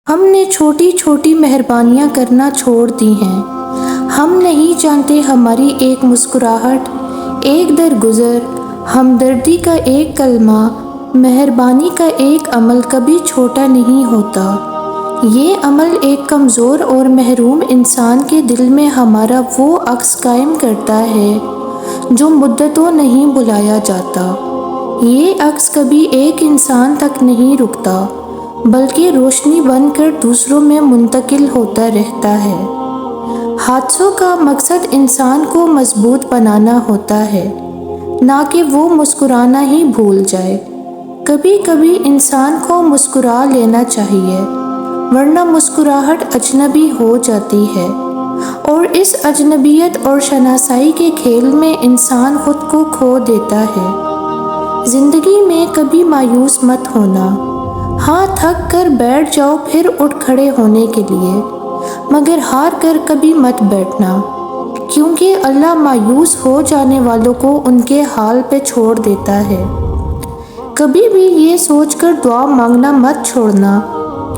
ہم نے چھوٹی چھوٹی مہربانیاں کرنا چھوڑ دی ہیں۔ ہم نہیں جانتے ہماری ایک مسکراہٹ، ایک درگزر، ہمدردی کا ایک کلمہ، مہربانی کا ایک عمل کبھی چھوٹا نہیں ہوتا۔ یہ عمل ایک کمزور اور محروم انسان کے دل میں ہمارا وہ عکس قائم کرتا ہے جو مدتوں نہیں بلایا جاتا۔ یہ عکس کبھی ایک انسان تک نہیں رکتا، بلکہ روشنی بن کر دوسروں میں منتقل ہوتا رہتا ہے۔ حادثوں کا مقصد انسان کو مضبوط بنانا ہوتا ہے، نہ کہ وہ مسکرانا ہی بھول جائے۔ کبھی کبھی انسان کو مسکرا لینا چاہیے، ورنہ مسکراہٹ اجنبی ہو جاتی ہے، اور اس اجنبیت اور شناسائی کے کھیل میں انسان خود کو کھو دیتا ہے۔ زندگی میں کبھی مایوس مت ہونا۔ ہاں، تھک کر بیٹھ جاؤ پھر اٹھ کھڑے ہونے کے لیے، مگر ہار کر کبھی مت بیٹھنا، کیونکہ اللہ مایوس ہو جانے والوں کو ان کے حال پہ چھوڑ دیتا ہے۔ کبھی بھی یہ سوچ کر دعا مانگنا مت چھوڑنا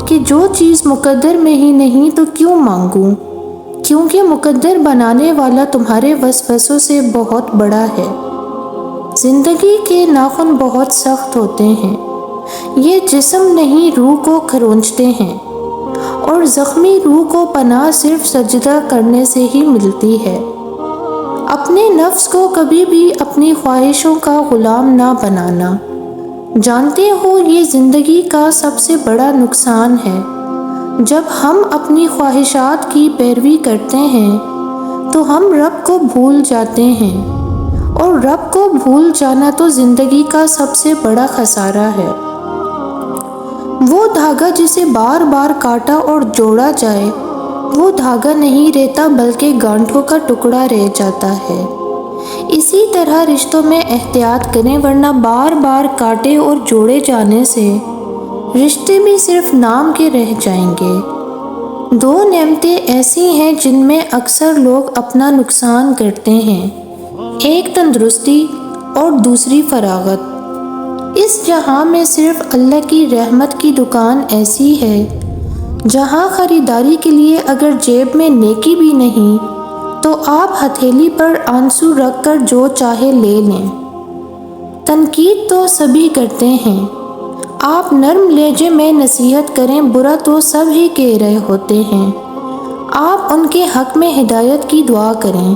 کہ جو چیز مقدر میں ہی نہیں تو کیوں مانگوں، کیونکہ مقدر بنانے والا تمہارے وسوسوں سے بہت بڑا ہے۔ زندگی کے ناخن بہت سخت ہوتے ہیں، یہ جسم نہیں روح کو کھرونچتے ہیں، اور زخمی روح کو پناہ صرف سجدہ کرنے سے ہی ملتی ہے۔ اپنے نفس کو کبھی بھی اپنی خواہشوں کا غلام نہ بنانا۔ جانتے ہو یہ زندگی کا سب سے بڑا نقصان ہے۔ جب ہم اپنی خواہشات کی پیروی کرتے ہیں تو ہم رب کو بھول جاتے ہیں، اور رب کو بھول جانا تو زندگی کا سب سے بڑا خسارہ ہے۔ وہ دھاگا جسے بار بار کاٹا اور جوڑا جائے، وہ دھاگا نہیں رہتا بلکہ گانٹھوں کا ٹکڑا رہ جاتا ہے۔ اسی طرح رشتوں میں احتیاط کریں، ورنہ بار بار کاٹے اور جوڑے جانے سے رشتے بھی صرف نام کے رہ جائیں گے۔ دو نعمتیں ایسی ہیں جن میں اکثر لوگ اپنا نقصان کرتے ہیں، ایک تندرستی اور دوسری فراغت۔ اس جہاں میں صرف اللہ کی رحمت کی دکان ایسی ہے جہاں خریداری کے لیے اگر جیب میں نیکی بھی نہیں تو آپ ہتھیلی پر آنسو رکھ کر جو چاہے لے لیں۔ تنقید تو سبھی کرتے ہیں، آپ نرم لہجے میں نصیحت کریں، برا تو سب ہی کہہ رہے ہوتے ہیں، آپ ان کے حق میں ہدایت کی دعا کریں۔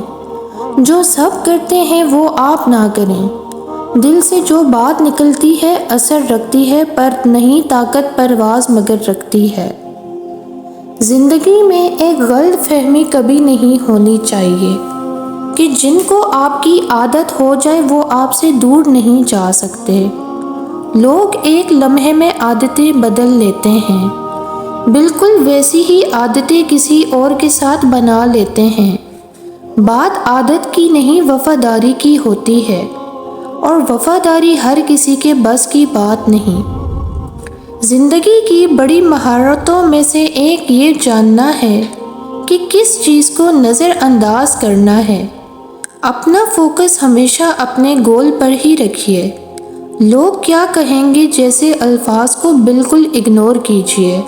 جو سب کرتے ہیں وہ آپ نہ کریں۔ دل سے جو بات نکلتی ہے اثر رکھتی ہے، پر نہیں طاقت پرواز مگر رکھتی ہے۔ زندگی میں ایک غلط فہمی کبھی نہیں ہونی چاہیے کہ جن کو آپ کی عادت ہو جائے وہ آپ سے دور نہیں جا سکتے۔ لوگ ایک لمحے میں عادتیں بدل لیتے ہیں، بالکل ویسی ہی عادتیں کسی اور کے ساتھ بنا لیتے ہیں۔ بات عادت کی نہیں وفاداری کی ہوتی ہے، اور وفاداری ہر کسی کے بس کی بات نہیں۔ زندگی کی بڑی مہارتوں میں سے ایک یہ جاننا ہے کہ کس چیز کو نظر انداز کرنا ہے۔ اپنا فوکس ہمیشہ اپنے گول پر ہی رکھیے۔ لوگ کیا کہیں گے جیسے الفاظ کو بالکل اگنور کیجیے،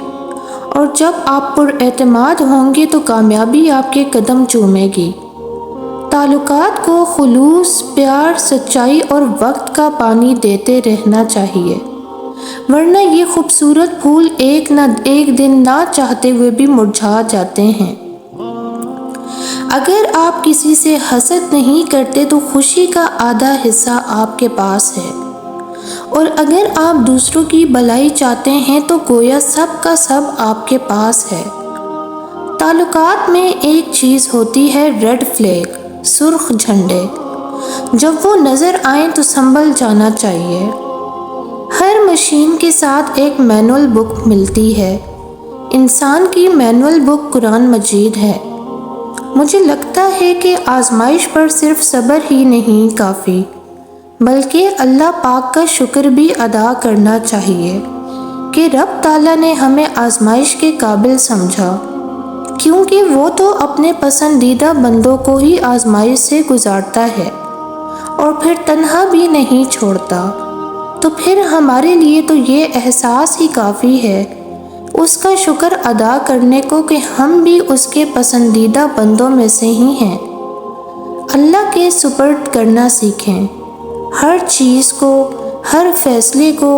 اور جب آپ پر اعتماد ہوں گے تو کامیابی آپ کے قدم چومے گی۔ تعلقات کو خلوص، پیار، سچائی اور وقت کا پانی دیتے رہنا چاہیے، ورنہ یہ خوبصورت پھول ایک نہ ایک دن نہ چاہتے ہوئے بھی مرجھا جاتے ہیں۔ اگر آپ کسی سے حسد نہیں کرتے تو خوشی کا آدھا حصہ آپ کے پاس ہے، اور اگر آپ دوسروں کی بھلائی چاہتے ہیں تو گویا سب کا سب آپ کے پاس ہے۔ تعلقات میں ایک چیز ہوتی ہے ریڈ فلیگ، سرخ جھنڈے، جب وہ نظر آئیں تو سنبھل جانا چاہیے۔ ہر مشین کے ساتھ ایک مینول بک ملتی ہے، انسان کی مینول بک قرآن مجید ہے۔ مجھے لگتا ہے کہ آزمائش پر صرف صبر ہی نہیں کافی، بلکہ اللہ پاک کا شکر بھی ادا کرنا چاہیے کہ رب تعالیٰ نے ہمیں آزمائش کے قابل سمجھا، کیونکہ وہ تو اپنے پسندیدہ بندوں کو ہی آزمائش سے گزارتا ہے اور پھر تنہا بھی نہیں چھوڑتا۔ تو پھر ہمارے لیے تو یہ احساس ہی کافی ہے اس کا شکر ادا کرنے کو کہ ہم بھی اس کے پسندیدہ بندوں میں سے ہی ہیں۔ اللہ کے سپرد کرنا سیکھیں۔ ہر چیز کو، ہر فیصلے کو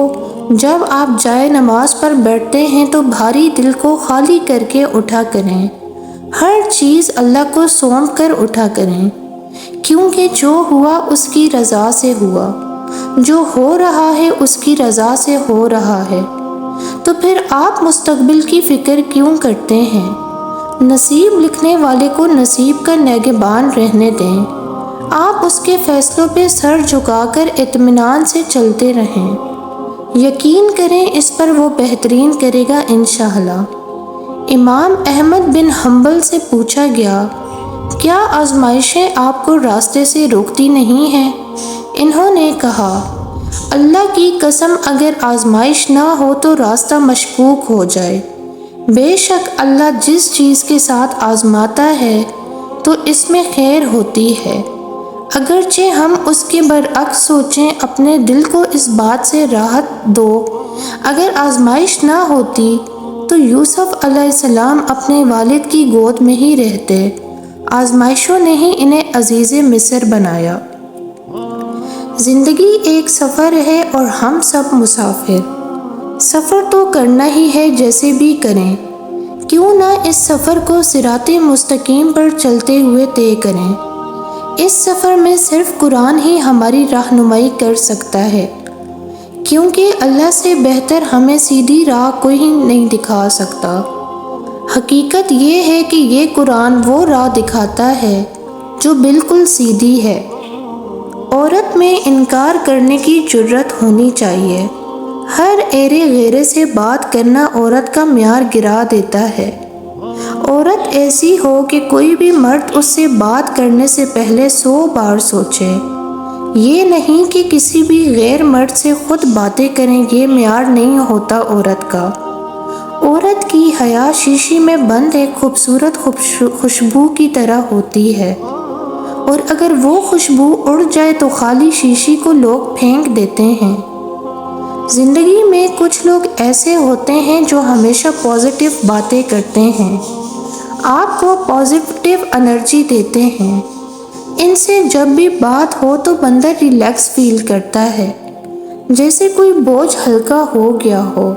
جب آپ جائے نماز پر بیٹھتے ہیں تو بھاری دل کو خالی کر کے اٹھا کریں۔ ہر چیز اللہ کو سونپ کر اٹھا کریں، کیونکہ جو ہوا اس کی رضا سے ہوا، جو ہو رہا ہے اس کی رضا سے ہو رہا ہے۔ تو پھر آپ مستقبل کی فکر کیوں کرتے ہیں؟ نصیب لکھنے والے کو نصیب کا نگہبان رہنے دیں۔ آپ اس کے فیصلوں پہ سر جھکا کر اطمینان سے چلتے رہیں۔ یقین کریں اس پر وہ بہترین کرے گا انشاءاللہ۔ امام احمد بن حنبل سے پوچھا گیا، کیا آزمائشیں آپ کو راستے سے روکتی نہیں ہیں؟ انہوں نے کہا، اللہ کی قسم اگر آزمائش نہ ہو تو راستہ مشکوک ہو جائے۔ بے شک اللہ جس چیز کے ساتھ آزماتا ہے تو اس میں خیر ہوتی ہے، اگرچہ ہم اس کے برعکس سوچیں۔ اپنے دل کو اس بات سے راحت دو، اگر آزمائش نہ ہوتی تو یوسف علیہ السلام اپنے والد کی گود میں ہی رہتے۔ آزمائشوں نے ہی انہیں عزیز مصر بنایا۔ زندگی ایک سفر ہے اور ہم سب مسافر۔ سفر تو کرنا ہی ہے، جیسے بھی کریں، کیوں نہ اس سفر کو صراط مستقیم پر چلتے ہوئے طے کریں۔ اس سفر میں صرف قرآن ہی ہماری رہنمائی کر سکتا ہے، کیونکہ اللہ سے بہتر ہمیں سیدھی راہ کوئی نہیں دکھا سکتا۔ حقیقت یہ ہے کہ یہ قرآن وہ راہ دکھاتا ہے جو بالکل سیدھی ہے۔ عورت میں انکار کرنے کی جرأت ہونی چاہیے۔ ہر ایرے غیرے سے بات کرنا عورت کا معیار گرا دیتا ہے۔ عورت ایسی ہو کہ کوئی بھی مرد اس سے بات کرنے سے پہلے 100 بار سوچے۔ یہ نہیں کہ کسی بھی غیر مرد سے خود باتیں کریں، یہ معیار نہیں ہوتا عورت کا۔ عورت کی حیا شیشی میں بند ایک خوبصورت خوشبو کی طرح ہوتی ہے، اور اگر وہ خوشبو اڑ جائے تو خالی شیشی کو لوگ پھینک دیتے ہیں۔ زندگی میں کچھ لوگ ایسے ہوتے ہیں جو ہمیشہ پازیٹیو باتیں کرتے ہیں، آپ کو پازیٹیو انرجی دیتے ہیں۔ ان سے جب بھی بات ہو تو بندہ ریلیکس فیل کرتا ہے، جیسے کوئی بوجھ ہلکا ہو گیا ہو۔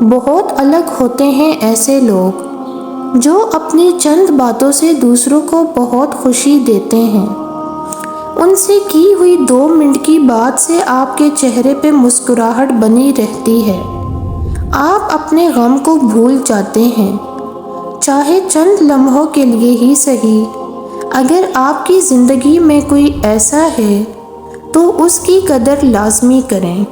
بہت الگ ہوتے ہیں ایسے لوگ جو اپنی چند باتوں سے دوسروں کو بہت خوشی دیتے ہیں۔ ان سے کی ہوئی 2 منٹ کی بات سے آپ کے چہرے پہ مسکراہٹ بنی رہتی ہے، آپ اپنے غم کو بھول جاتے ہیں، چاہے چند لمحوں کے لیے ہی صحیح۔ اگر آپ کی زندگی میں کوئی ایسا ہے تو اس کی قدر لازمی کریں۔